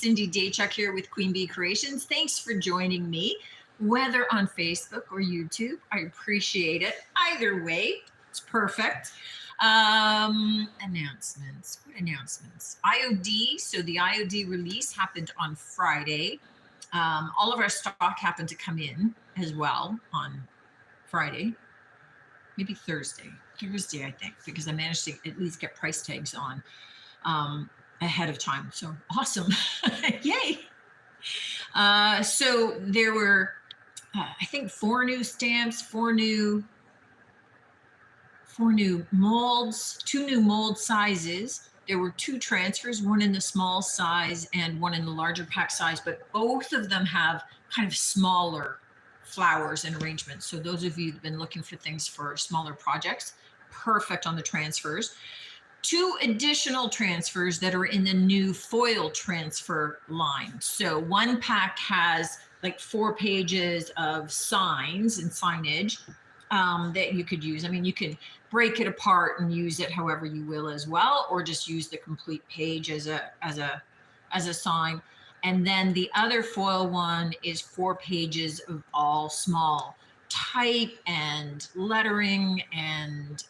Cindy Daychuck here with Queen Bee Creations. Thanks for joining me, whether on Facebook or YouTube. I appreciate it. Either way, it's perfect. Announcements. What announcements? IOD. So the IOD release happened on Friday. All of our stock happened to come in as well on Friday, maybe Thursday, I think, because I managed to at least get price tags on ahead of time. So awesome. Yay. So there were, I think, 4 new stamps, 4 new molds, 2 new mold sizes. There were 2 transfers, one in the small size and one in the larger pack size, but both of them have kind of smaller flowers and arrangements. So those of you who've been looking for things for smaller projects, perfect on the transfers. 2 additional transfers that are in the new foil transfer line. So one pack has like 4 pages of signs and signage that you could use. I mean, you can break it apart and use it however you will as well, or just use the complete page as a sign. And then the other foil one is 4 pages of all small type and lettering and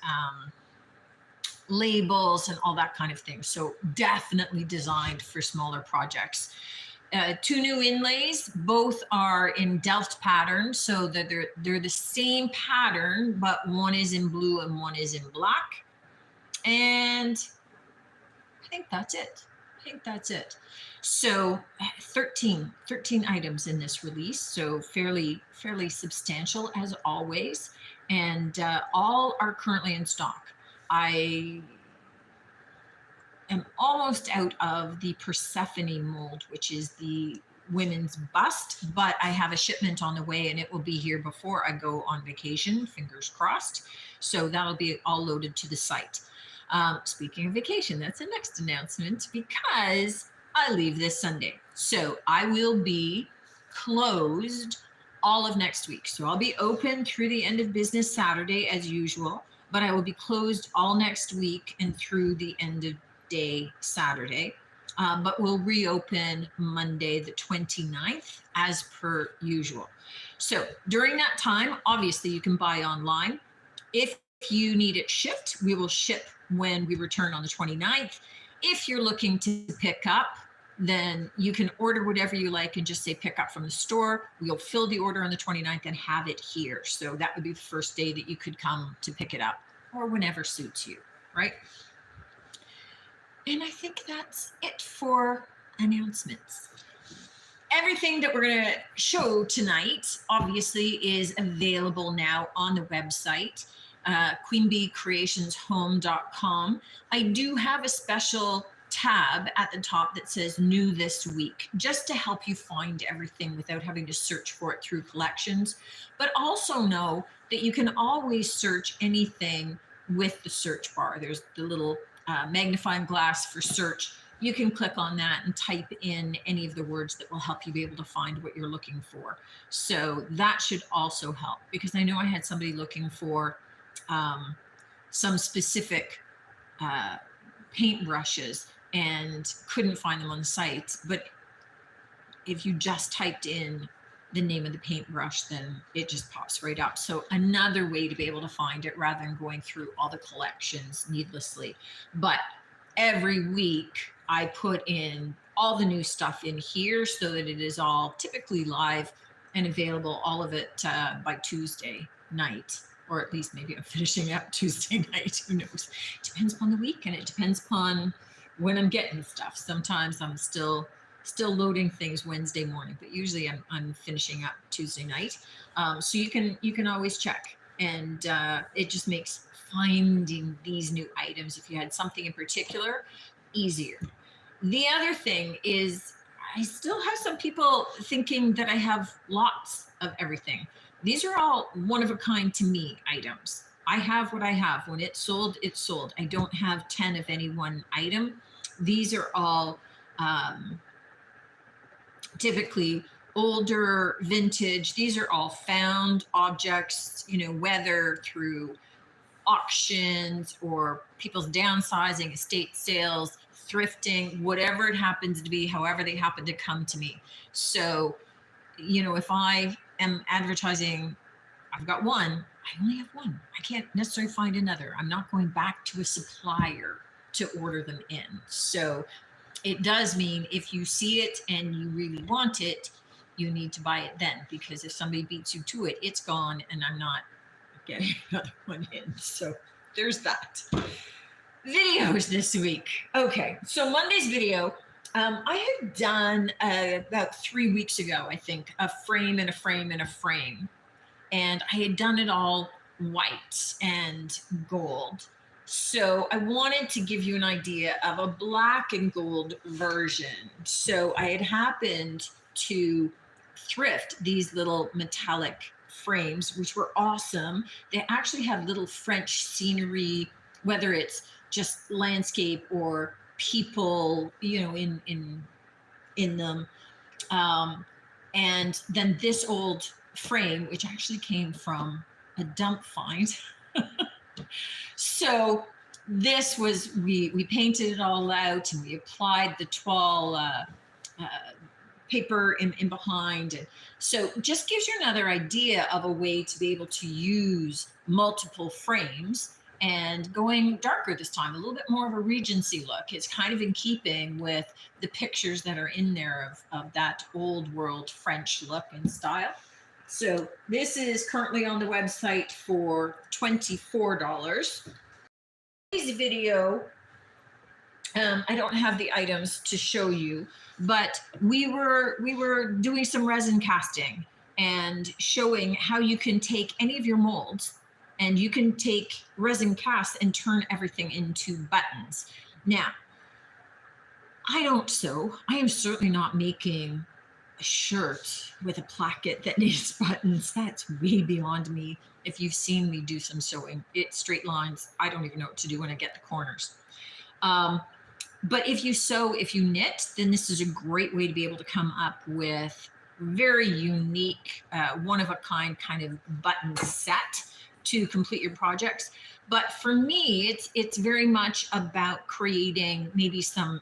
labels and all that kind of thing. So definitely designed for smaller projects. 2 new inlays, both are in Delft pattern, so that they're the same pattern, but one is in blue and one is in black. And I think that's it. So 13 items in this release, so fairly substantial as always, and all are currently in stock. I am almost out of the Persephone mold, which is the women's bust, but I have a shipment on the way and it will be here before I go on vacation, fingers crossed. So that'll be all loaded to the site. Speaking of vacation, that's the next announcement because I leave this Sunday. So I will be closed all of next week. So I'll be open through the end of business Saturday as usual, but I will be closed all next week and through the end of day Saturday. But we'll reopen Monday the 29th as per usual. So during that time, obviously you can buy online. If you need it shipped, we will ship when we return on the 29th. If you're looking to pick up, then you can order whatever you like and just say pick up from the store. We'll fill the order on the 29th and have it here. So that would be the first day that you could come to pick it up, or whenever suits you, right? And I think that's it for announcements. Everything that we're going to show tonight, obviously, is available now on the website, queenbeecreationshome.com. I do have a special tab at the top that says new this week, just to help you find everything without having to search for it through collections. But also know that you can always search anything with the search bar. There's the little magnifying glass for search. You can click on that and type in any of the words that will help you be able to find what you're looking for. So that should also help, because I know I had somebody looking for some specific paint brushes and couldn't find them on the site. But if you just typed in the name of the paintbrush, then it just pops right up. So another way to be able to find it rather than going through all the collections needlessly. But every week I put in all the new stuff in here so that it is all typically live and available, all of it by Tuesday night, or at least maybe I'm finishing up Tuesday night, who knows. It depends upon the week and it depends upon when I'm getting stuff. Sometimes I'm still loading things Wednesday morning, but usually I'm finishing up Tuesday night. So you can always check, and it just makes finding these new items, if you had something in particular, easier. The other thing is I still have some people thinking that I have lots of everything. These are all one of a kind to me items. I have what I have. When it's sold, it's sold. I don't have 10 of any one item. These are all typically older, vintage. These are all found objects, you know, whether through auctions or people's downsizing, estate sales, thrifting, whatever it happens to be, however they happen to come to me. So, you know, if I am advertising, I've got one, I only have one. I can't necessarily find another. I'm not going back to a supplier to order them in. So it does mean if you see it and you really want it, you need to buy it then, because if somebody beats you to it, it's gone and I'm not getting another one in. So there's that. Videos this week. Okay, so Monday's video, I had done about 3 weeks ago, I think, a frame and a frame and a frame. And I had done it all white and gold. So I wanted to give you an idea of a black and gold version. So I had happened to thrift these little metallic frames, which were awesome. They actually have little French scenery, whether it's just landscape or people, you know, in them. And then this old frame, which actually came from a dump find. So this was, we painted it all out and we applied the toile paper in behind. And so just gives you another idea of a way to be able to use multiple frames and going darker this time, a little bit more of a Regency look. It's kind of in keeping with the pictures that are in there of that old world French look and style. So this is currently on the website for $24. Today's video, I don't have the items to show you, but we were doing some resin casting and showing how you can take any of your molds and you can take resin cast and turn everything into buttons. Now, I don't sew. I am certainly not making a shirt with a placket that needs buttons. That's way beyond me. If you've seen me do some sewing, it's straight lines. I don't even know what to do when I get the corners. But if you sew, if you knit, then this is a great way to be able to come up with very unique, one-of-a-kind kind of button set to complete your projects. But for me, it's very much about creating maybe some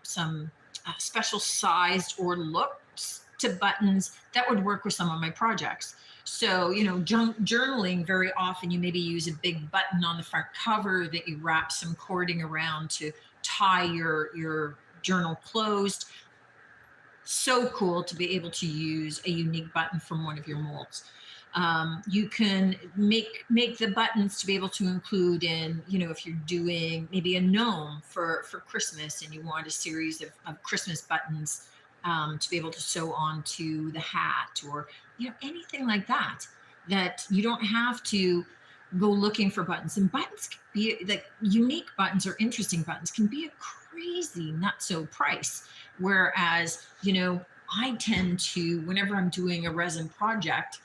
special sized or looks to buttons that would work with some of my projects. So, you know, journaling, very often you maybe use a big button on the front cover that you wrap some cording around to tie your journal closed. So cool to be able to use a unique button from one of your molds. You can make the buttons to be able to include in, you know, if you're doing maybe a gnome for Christmas and you want a series of Christmas buttons to be able to sew onto the hat, or, you know, anything like that, that you don't have to go looking for buttons. And buttons can be, like, unique buttons or interesting buttons can be a crazy nutso price. Whereas, you know, I tend to, whenever I'm doing a resin project,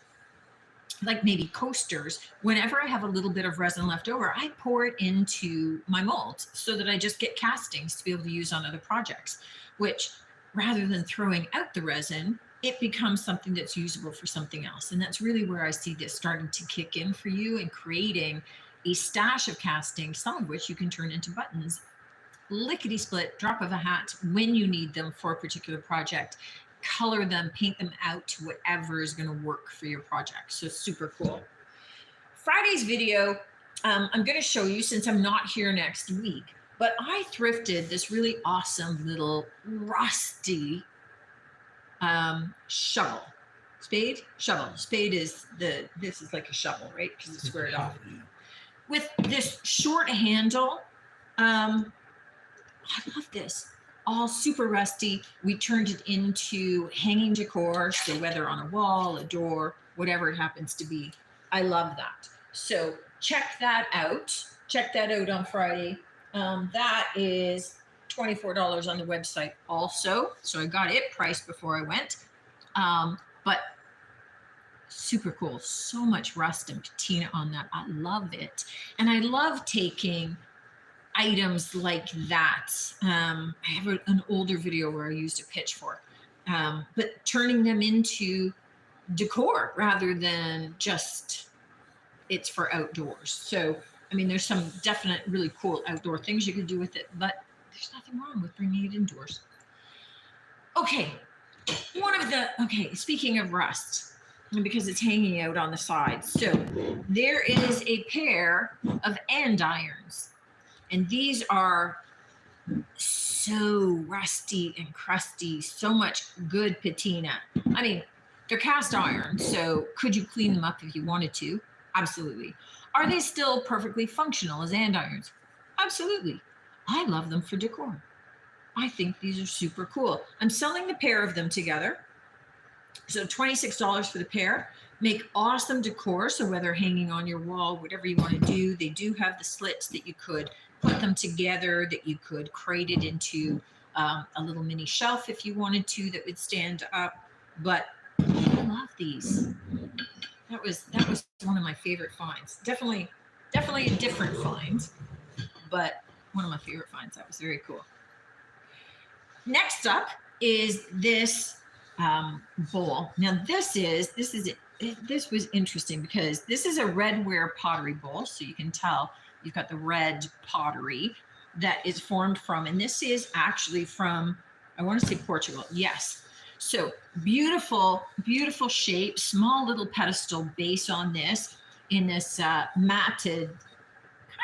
like maybe coasters, whenever I have a little bit of resin left over, I pour it into my molds so that I just get castings to be able to use on other projects, which, rather than throwing out the resin, it becomes something that's usable for something else. And that's really where I see this starting to kick in for you, and creating a stash of castings, some of which you can turn into buttons, lickety split, drop of a hat, when you need them for a particular project. Color them, paint them out to whatever is going to work for your project. So super cool. Friday's video, I'm going to show you, since I'm not here next week, but I thrifted this really awesome little rusty shovel. Spade? Shovel. Spade is this is like a shovel, right? Because it's squared off. With this short handle. I love this. All super rusty. We turned it into hanging decor. So whether on a wall, a door, whatever it happens to be, I love that. So check that out. Check that out on Friday. That is $24 on the website also. So I got it priced before I went. But super cool. So much rust and patina on that. I love it. And I love taking items like that. I have an older video where I used a pitchfork, but turning them into decor rather than just it's for outdoors. So, I mean, there's some definite really cool outdoor things you can do with it, but there's nothing wrong with bringing it indoors. Okay, speaking of rust, because it's hanging out on the side. So there is a pair of andirons, and these are so rusty and crusty, so much good patina. I mean, they're cast iron, so could you clean them up if you wanted to? Absolutely. Are they still perfectly functional as andirons? Absolutely. I love them for decor. I think these are super cool. I'm selling the pair of them together. So $26 for the pair. Make awesome decor. So whether hanging on your wall, whatever you want to do, they do have the slits that you could put them together, that you could crate it into a little mini shelf if you wanted to that would stand up. But I love these. That was one of my favorite finds. Definitely a different find, but one of my favorite finds. That was very cool. Next up is this bowl. Now this was interesting because this is a redware pottery bowl, so you can tell you've got the red pottery that is formed from, and this is actually from, I want to say Portugal. Yes. So beautiful, beautiful shape, small little pedestal base on this in this matted,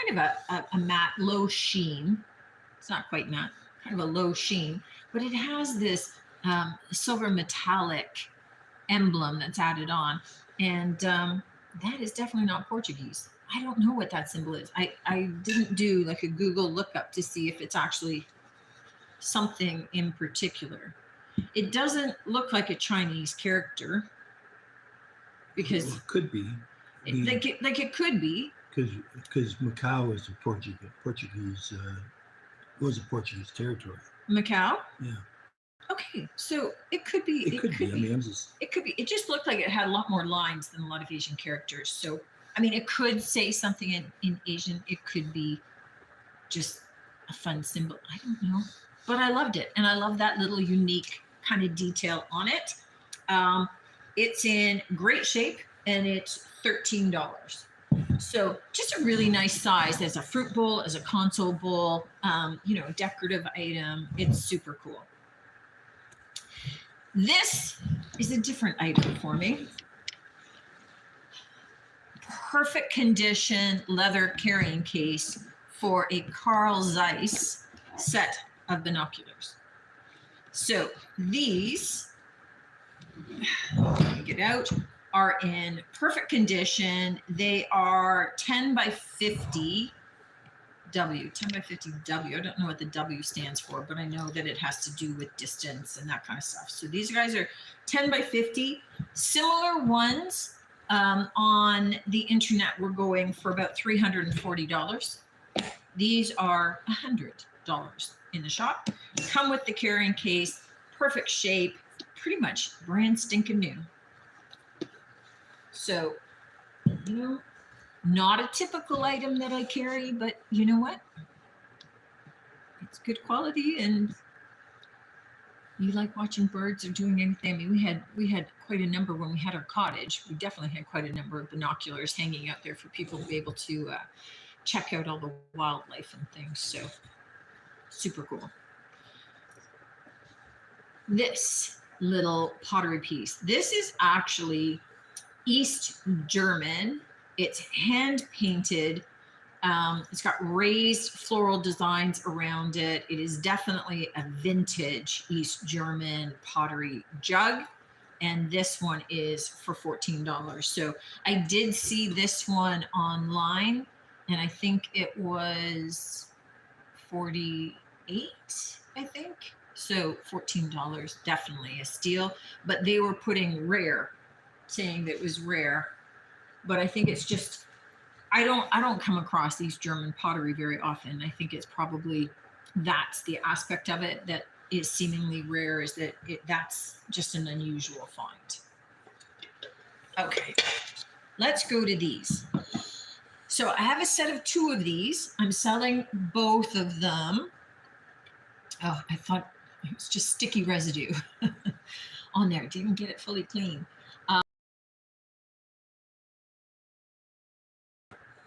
kind of a matte low sheen. It's not quite matte, kind of a low sheen, but it has this silver metallic emblem that's added on. And that is definitely not Portuguese. I don't know what that symbol is. I didn't do like a Google lookup to see if it's actually something in particular. It doesn't look like a Chinese character because well, it could be. Like it could be. Because Macau is a Portuguese was a Portuguese territory. Macau? Yeah. Okay, so it could be. It could be. I mean, it could be. It just looked like it had a lot more lines than a lot of Asian characters. So, I mean, it could say something in Asian. It could be just a fun symbol. I don't know. But I loved it. And I love that little unique kind of detail on it. It's in great shape and it's $13. So just a really nice size as a fruit bowl, as a console bowl, a decorative item. It's super cool. This is a different item for me. Perfect condition leather carrying case for a Carl Zeiss set of binoculars. So these, get out, are in perfect condition. They are 10 by 50 W, 10 by 50 W. I don't know what the W stands for, but I know that it has to do with distance and that kind of stuff. So these guys are 10 by 50. Similar ones on the internet were going for about $340. These are $100 in the shop. Come with the carrying case, perfect shape, pretty much brand stinking new. So, not a typical item that I carry, but you know what? It's good quality, and you like watching birds or doing anything. I mean, we had quite a number when we had our cottage. We definitely had quite a number of binoculars hanging out there for people to be able to check out all the wildlife and things. So super cool. This little pottery piece. This is actually East German. It's hand painted. It's got raised floral designs around it. It is definitely a vintage East German pottery jug. And this one is for $14. So I did see this one online, and I think it was $48, I think. So $14, definitely a steal. But they were putting rare, saying that it was rare. But I think it's just, I don't come across these German pottery very often. I think it's probably, that's the aspect of it that is seemingly rare, is that that's just an unusual find. Okay, let's go to these. So I have a set of 2 of these. I'm selling both of them. Oh, I thought it was just sticky residue on there. Didn't get it fully clean.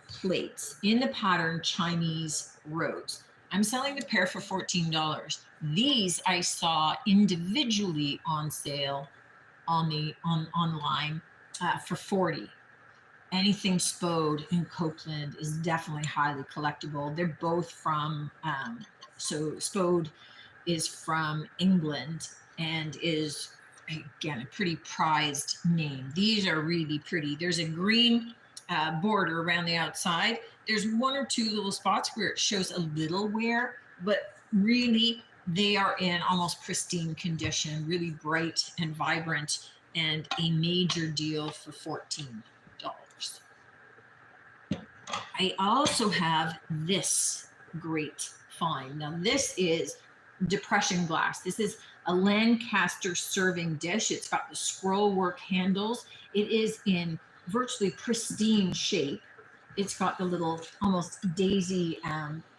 Plates in the pattern Chinese rose. I'm selling the pair for $14. These I saw individually on sale online for 40. Anything Spode in Copeland is definitely highly collectible. They're both from so Spode is from England and is, again, a pretty prized name. These are really pretty. There's a green border around the outside. There's one or two little spots where it shows a little wear, but really they are in almost pristine condition, really bright and vibrant, and a major deal for $14. I also have this great find. Now this is depression glass. This is a Lancaster serving dish. It's got the scroll work handles. It is in virtually pristine shape. It's got the little almost daisy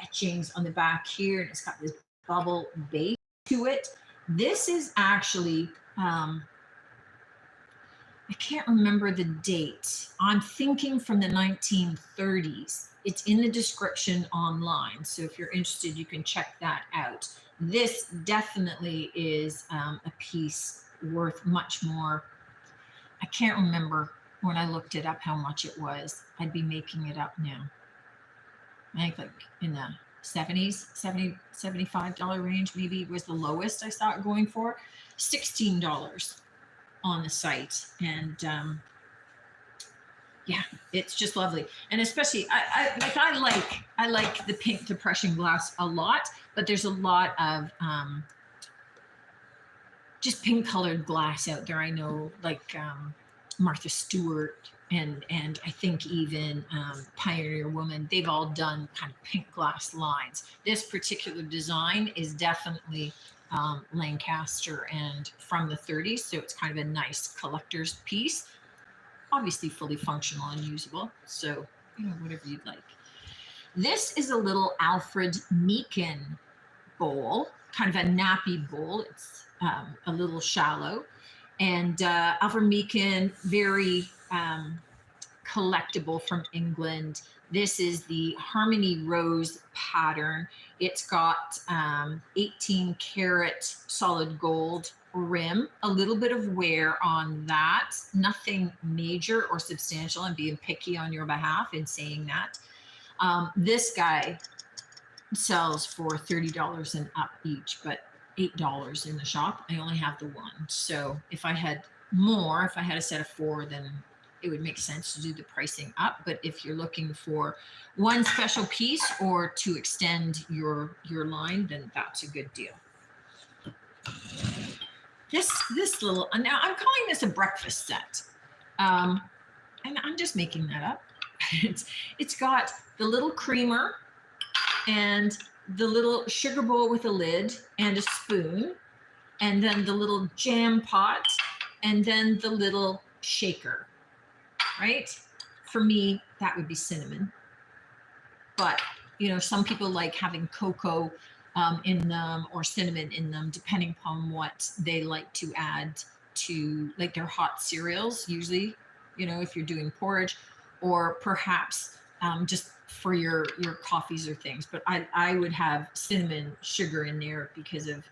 etchings on the back here, and it's got this bubble base to it. This is actually I can't remember the date. I'm thinking from the 1930s. It's in the description online. So if you're interested, you can check that out. This definitely is a piece worth much more. I can't remember when I looked it up how much it was. I'd be making it up now. I think like in the 70s, $75 range, maybe was the lowest I saw it going for. $16 on the site. And yeah, it's just lovely. And especially I like the pink depression glass a lot, but there's a lot of just pink colored glass out there. I know like Martha Stewart and I think even Pioneer Woman, they've all done kind of pink glass lines. This particular design is definitely Lancaster and from the 30s. So it's kind of a nice collector's piece, obviously fully functional and usable. So, you know, whatever you'd like. This is a little Alfred Meekin bowl, kind of a nappy bowl. It's a little shallow. And Alfred Meekin, very collectible from England. This is the Harmony Rose pattern. It's got 18 karat solid gold rim, a little bit of wear on that, nothing major or substantial. I'm being picky on your behalf in saying that. This guy sells for $30 and up each, but $8 in the shop. I only have the one. So if I had more, if I had a set of 4, then it would make sense to do the pricing up. But if you're looking for one special piece or to extend your line, then that's a good deal. This little, now I'm calling this a breakfast set. And I'm just making that up. It's got the little creamer and the little sugar bowl with a lid and a spoon, and then the little jam pot, and then the little shaker, right? For me, that would be cinnamon. But, you know, some people like having cocoa in them or cinnamon in them, depending upon what they like to add to like their hot cereals, usually, you know, if you're doing porridge, or perhaps just for your coffees or things. But I would have cinnamon sugar in there because of,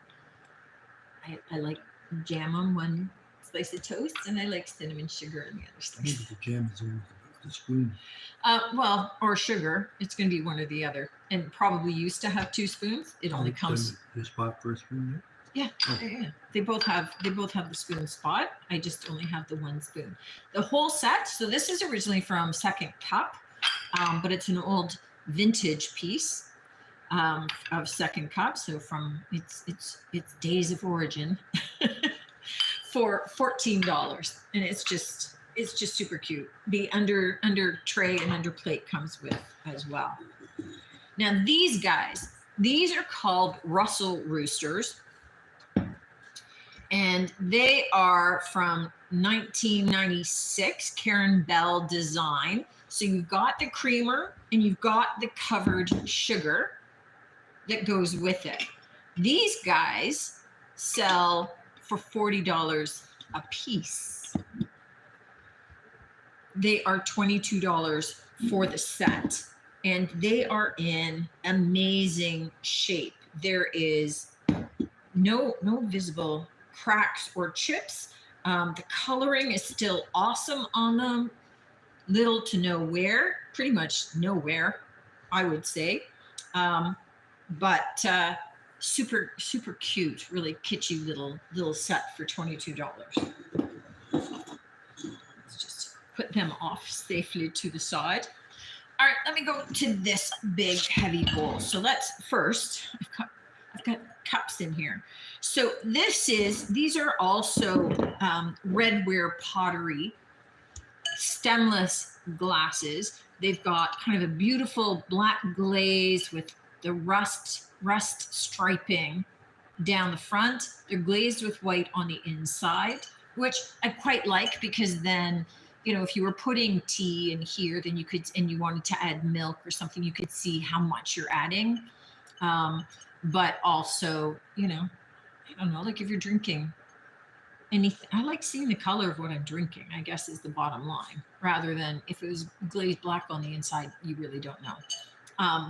I like jam on one slice of toast, and I like cinnamon sugar on the other slice. Maybe the jam is in the spoon. Well, or sugar. It's going to be one or the other. And probably used to have 2 spoons. It only comes. The spot for a spoon there? Yeah, oh. Yeah. They both have the spoon spot. I just only have the 1 spoon. The whole set. So this is originally from Second Cup, but it's an old vintage piece of Second Cup. So from its days of origin for $14, and it's just super cute. The under tray and under plate comes with as well. Now these guys, these are called Russell Roosters, and they are from 1996, Karen Bell design. So you've got the creamer and you've got the covered sugar that goes with it. These guys sell for $40 a piece. They are $22 for the set. and they are in amazing shape. There is no visible cracks or chips. The coloring is still awesome on them. Little to no wear, pretty much nowhere, I would say. Um, but super cute, really kitschy little set for $22. Let's just put them off safely to the side. All right, let me go to this big heavy bowl. So let's first, I've got cups in here. So these are also redware pottery, stemless glasses. They've got kind of a beautiful black glaze with the rust striping down the front. They're glazed with white on the inside, which I quite like, because then, you know, if you were putting tea in here, then you could, and you wanted to add milk or something, you could see how much you're adding. But also, you know, I don't know, like if you're drinking anything, I like seeing the color of what I'm drinking, I guess, is the bottom line, rather than if it was glazed black on the inside, you really don't know.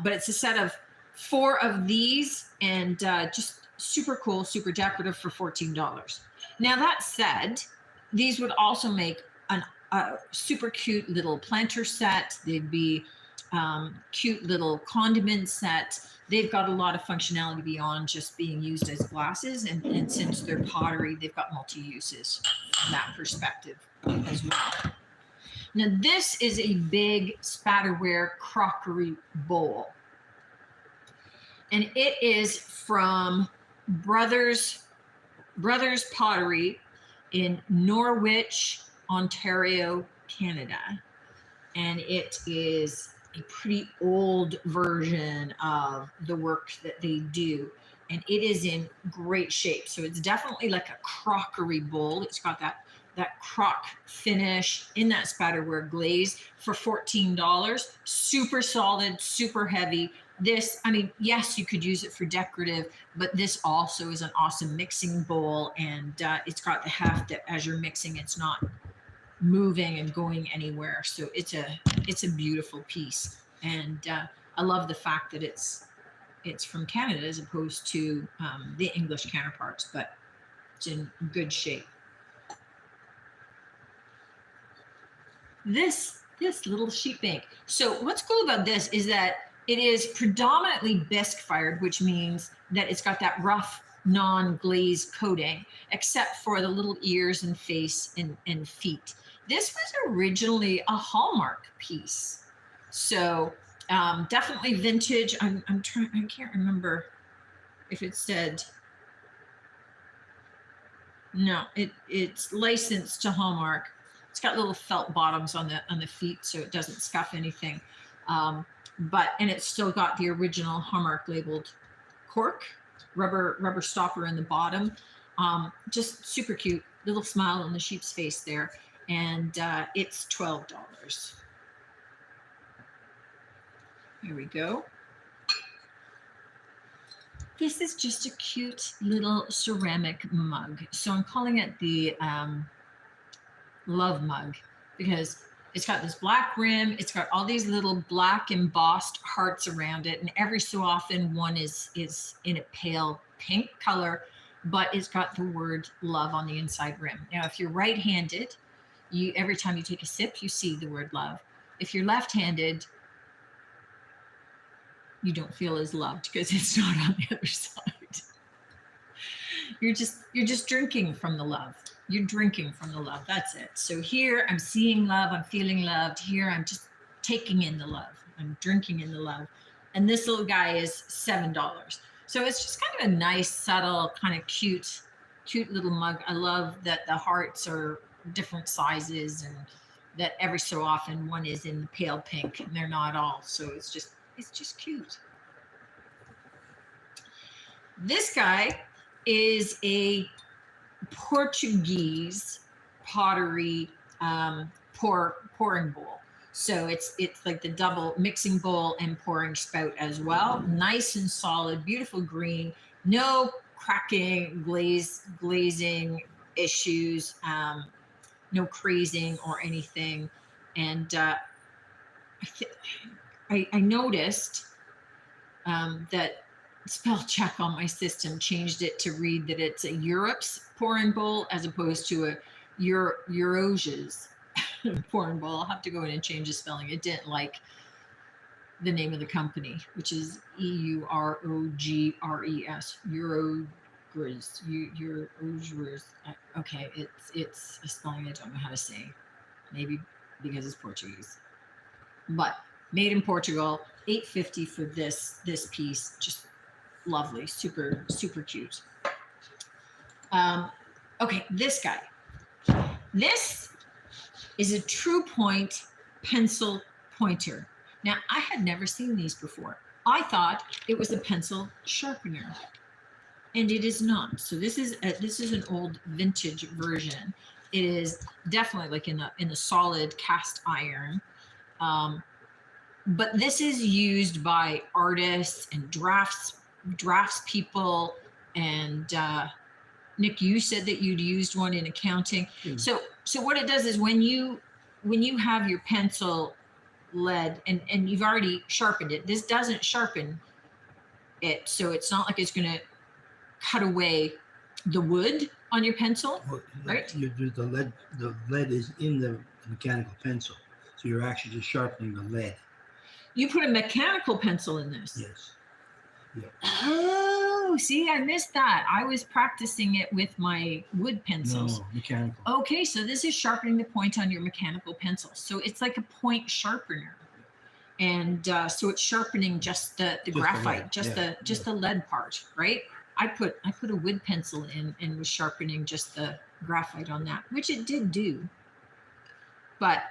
But it's a set of 4 of these, and just super cool, super decorative for $14. Now, that said, these would also make a super cute little planter set. They'd be cute little condiment set. They've got a lot of functionality beyond just being used as glasses. And since they're pottery, they've got multi-uses from that perspective as well. Now, this is a big spatterware crockery bowl. And it is from Brothers Pottery in Norwich, Ontario, Canada. And it is a pretty old version of the work that they do. And it is in great shape. So it's definitely like a crockery bowl. It's got that crock finish in that spatterware glaze for $14. Super solid, super heavy. This, I mean, yes, you could use it for decorative, but this also is an awesome mixing bowl, and it's got the heft that as you're mixing, it's not moving and going anywhere. So it's a beautiful piece, and I love the fact that it's from Canada as opposed to the English counterparts, but it's in good shape. This little sheet bank. So what's cool about this is that it is predominantly bisque fired, which means that it's got that rough non-glazed coating, except for the little ears and face and feet. This was originally a Hallmark piece. So definitely vintage. I can't remember if it said, no, it's licensed to Hallmark. It's got little felt bottoms on the feet, so it doesn't scuff anything. And it's still got the original Hallmark labeled cork, rubber stopper in the bottom. Just super cute, little smile on the sheep's face there. And it's $12. Here we go. This is just a cute little ceramic mug. So I'm calling it the love mug, because it's got this black rim. It's got all these little black embossed hearts around it. And every so often one is in a pale pink color, but it's got the word love on the inside rim. Now, if you're right-handed, every time you take a sip, you see the word love. If you're left-handed, you don't feel as loved because it's not on the other side. You're just drinking from the love. You're drinking from the love. That's it. So here I'm seeing love. I'm feeling loved. Here I'm just taking in the love. I'm drinking in the love. And this little guy is $7. So it's just kind of a nice, subtle, kind of cute little mug. I love that the hearts are different sizes, and that every so often one is in pale pink and they're not all. So it's just cute. This guy is a Portuguese pottery pouring bowl. So it's like the double mixing bowl and pouring spout as well. Nice and solid, beautiful green, no cracking, glazing issues, no crazing or anything. And I noticed that spell check on my system changed it to read that it's a Europe's pouring bowl as opposed to a Eurasia's pouring bowl. I'll have to go in and change the spelling. It didn't like the name of the company, which is Eurogres. Eurogres. Okay, it's a spelling I don't know how to say. Maybe because it's Portuguese. But made in Portugal, $8.50 for this piece. Just lovely, super cute. Okay, this guy. This is a True Point pencil pointer. Now, I had never seen these before. I thought it was a pencil sharpener, and it is not. So this is an old vintage version. It is definitely like in the solid cast iron. But this is used by artists and drafts people. And Nick, you said that you'd used one in accounting. So what it does is when you have your pencil lead and you've already sharpened it, this doesn't sharpen it. So it's not like it's going to cut away the wood on your pencil, right? The lead is in the mechanical pencil. So you're actually just sharpening the lead. You put a mechanical pencil in this? Yes. Yeah. Oh, see, I missed that. I was practicing it with my wood pencils. No, mechanical. Okay, so this is sharpening the point on your mechanical pencil. So it's like a point sharpener. And so it's sharpening just the graphite, the lead part, right? I put a wood pencil in and was sharpening just the graphite on that, which it did do. But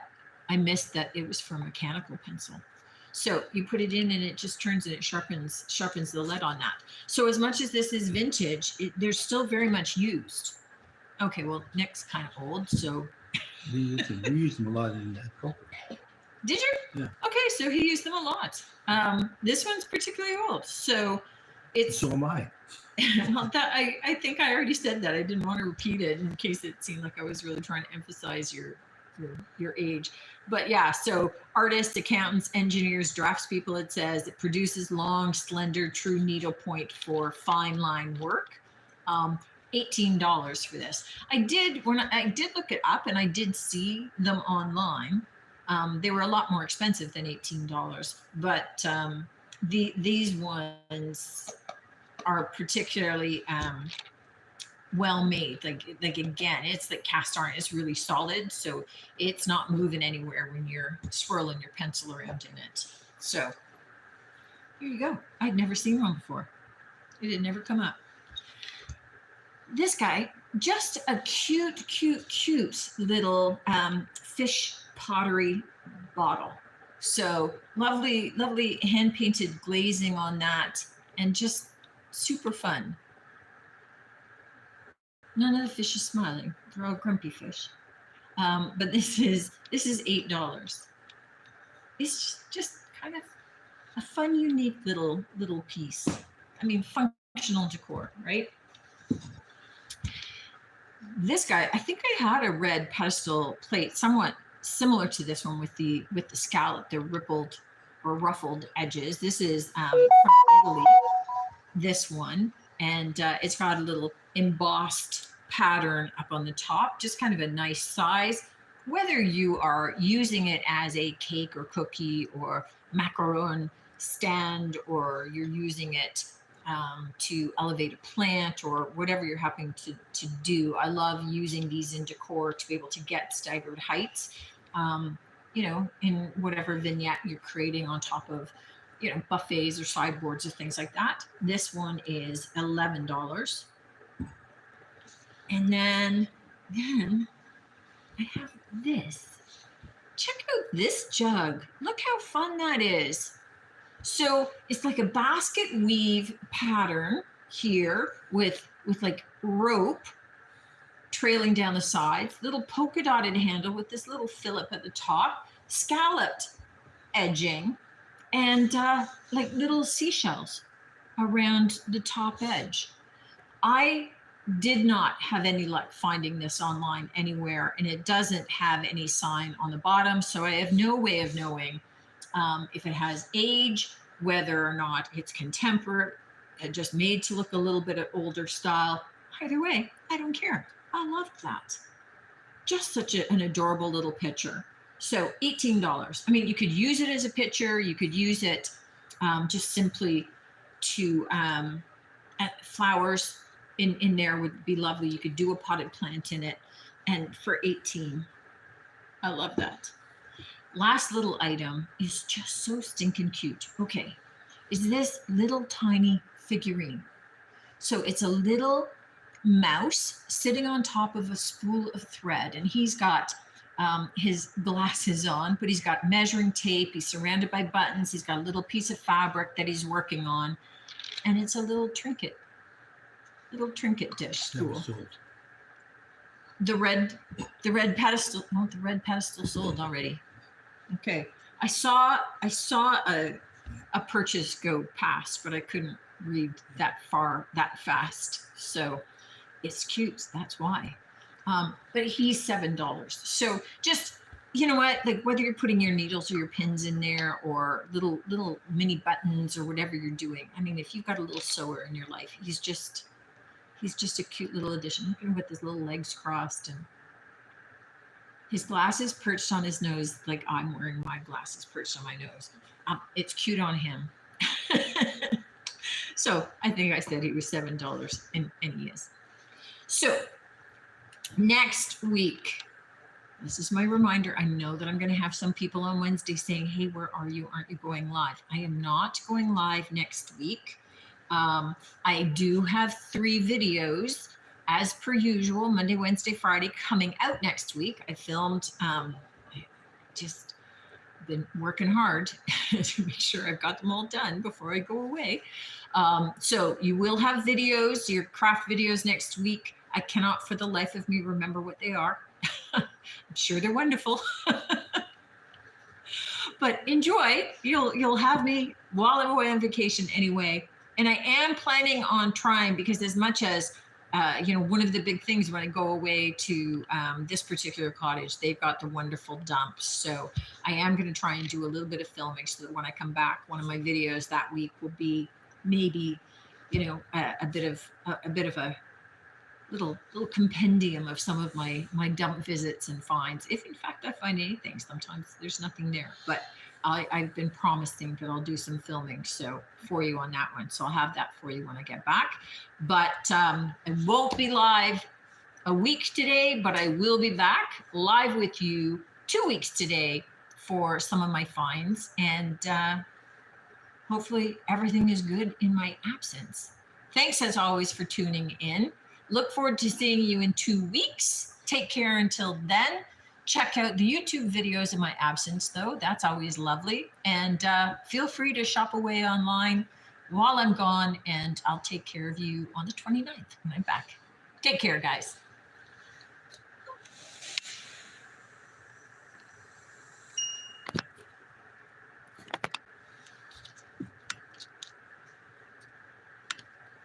I missed that it was for a mechanical pencil. So you put it in and it just turns and it sharpens the lead on that. So as much as this is vintage, they're still very much used. Okay, well, Nick's kind of old, so. We used them a lot in that poker. Did you? Yeah. Okay, so he used them a lot. This one's particularly old, so it's. So am I. Well, I think I already said that. I didn't want to repeat it in case it seemed like I was really trying to emphasize your age. But yeah, so artists, accountants, engineers, draftspeople, it says it produces long, slender, true needlepoint for fine line work. $18 for this. I did look it up and I did see them online. They were a lot more expensive than $18, but these ones are particularly well made. Like again, it's the cast iron is really solid, so it's not moving anywhere when you're swirling your pencil around in it. So here you go. I'd never seen one before. It had never come up. This guy, just a cute little fish pottery bottle. So lovely hand painted glazing on that, and just super fun. None of the fish is smiling. They're all grumpy fish. But this is $8. It's just kind of a fun, unique little piece. I mean, functional decor, right? This guy, I think I had a red pedestal plate, somewhat similar to this one with the scallop, the rippled or ruffled edges. This is from Italy. This one, and it's got a little embossed pattern up on the top, just kind of a nice size. Whether you are using it as a cake or cookie or macaron stand, or you're using it to elevate a plant or whatever you're happening to do. I love using these in decor to be able to get staggered heights, in whatever vignette you're creating on top of, buffets or sideboards or things like that. This one is $11. And then I have this. Check out this jug. Look how fun that is. So it's like a basket weave pattern here with like rope trailing down the sides, little polka dotted handle with this little fillip at the top, scalloped edging, and like little seashells around the top edge. I did not have any luck finding this online anywhere, and it doesn't have any sign on the bottom, so I have no way of knowing if it has age, whether or not it's contemporary, just made to look a little bit of older style. Either way, I don't care. I love that. Just such an adorable little picture. So $18. I mean, you could use it as a picture. You could use it just simply to flowers in there would be lovely. You could do a potted plant in it. And for 18, I love that. Last little item is just so stinking cute. Okay, is this little tiny figurine. So it's a little mouse sitting on top of a spool of thread, and he's got his glasses on, but he's got measuring tape. He's surrounded by buttons. He's got a little piece of fabric that he's working on, and it's a little trinket dish spool. The red pedestal. No, the red pedestal sold already. Okay, I saw a purchase go past, but I couldn't read that far that fast. So it's cute. That's why. But he's $7. So just, you know what, like whether you're putting your needles or your pins in there or little mini buttons or whatever you're doing. I mean, if you've got a little sewer in your life, he's just a cute little addition. Look at him with his little legs crossed and his glasses perched on his nose, like I'm wearing my glasses perched on my nose. It's cute on him. So I think I said he was $7, and he is. So next week, this is my reminder. I know that I'm going to have some people on Wednesday saying, hey, where are you? Aren't you going live? I am not going live next week. I do have 3 videos as per usual, Monday, Wednesday, Friday, coming out next week. I filmed, just been working hard to make sure I've got them all done before I go away. So you will have videos, your craft videos next week. I cannot for the life of me remember what they are. I'm sure they're wonderful. But enjoy. You'll have me while I'm away on vacation anyway. And I am planning on trying, because as much as one of the big things when I go away to this particular cottage, they've got the wonderful dumps. So I am going to try and do a little bit of filming so that when I come back, one of my videos that week will be maybe, a bit of a little compendium of some of my dump visits and finds. If in fact I find anything, sometimes there's nothing there, but I've been promising that I'll do some filming for you on that one. So I'll have that for you when I get back. But I won't be live a week today, but I will be back live with you 2 weeks today for some of my finds. And hopefully everything is good in my absence. Thanks as always for tuning in. Look forward to seeing you in 2 weeks. Take care until then. Check out the YouTube videos in my absence, though. That's always lovely. And feel free to shop away online while I'm gone, and I'll take care of you on the 29th when I'm back. Take care, guys.